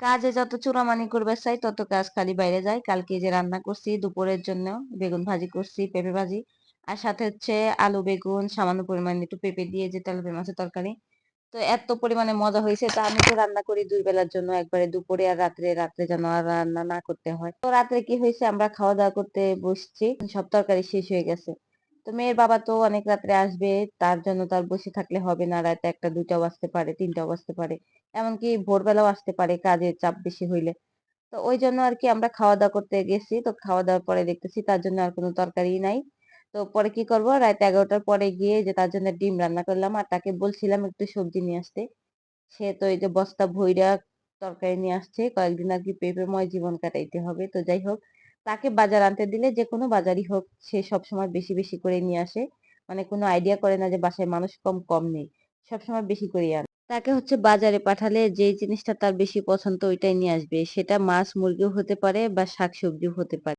কাজে যত চুনামানি করবে চাই তত কাজ খালি বাইরে যায়। কালকে যে রান্না করছি দুপুরের জন্য বেগুন ভাজি করছি, পেঁপে ভাজি, আর সাথে হচ্ছে আলু বেগুন সামান্য পরিমাণে একটু পেঁপে দিয়ে যে তেলাপিয়া মাছের তরকারি। তো এত পরিমাণে মজা হয়েছে, তা আমি তো রান্না করি 2 বেলার জন্য, একবারে দুপুরে আর রাত্রে, রাত্রে যেন আর রান্না না করতে হয়। তো রাত্রে কি হয়েছে, আমরা খাওয়া দাওয়া করতে বসছি, সব তরকারি শেষ হয়ে গেছে। তো মেয়ের বাবা তো অনেক রাত্রে আসবে, তার জন্য তার বসে থাকলে হবে না, রাতে 1টা 2টাও বাজতে পারে, 3টাও বাজতে পারে, এমনকি ভোরবেলাও আসতে পারে কাজের চাপ বেশি হইলে। তো ওই জন্য আর কি আমরা খাওয়া দাওয়া করতে গেছি। তো খাওয়া দাওয়ার পরে দেখতেছি তার জন্য আর কোনো তরকারি নাই। তো পরে কি করব, রাত 11টার পরে গিয়ে যে তার জন্য ডিম রান্না করলাম, আর তাকে বলছিলাম একটু সবজি নিয়ে আসতে। সে তো এই যে বস্তা ভইরা তরকারি নিয়ে আসছে, কয়েকদিন আর কি পেঁপেময় জীবন কাটাইতে হবে। তো যাই হোক, তাকে বাজার আনতে দিলে যে কোনো বাজারই হোক সে সবসময় বেশি বেশি করে নিয়ে আসে। মানে কোনো আইডিয়া করে না যে বাসায় মানুষ কম কম নেই, সবসময় বেশি করে আনে। তাকে হচ্ছে বাজারে পাঠালে যেই জিনিসটা তার বেশি পছন্দ ওইটাই নিয়ে আসবে, সেটা মাছ মুরগিও হতে পারে বা শাকসবজিও হতে পারে।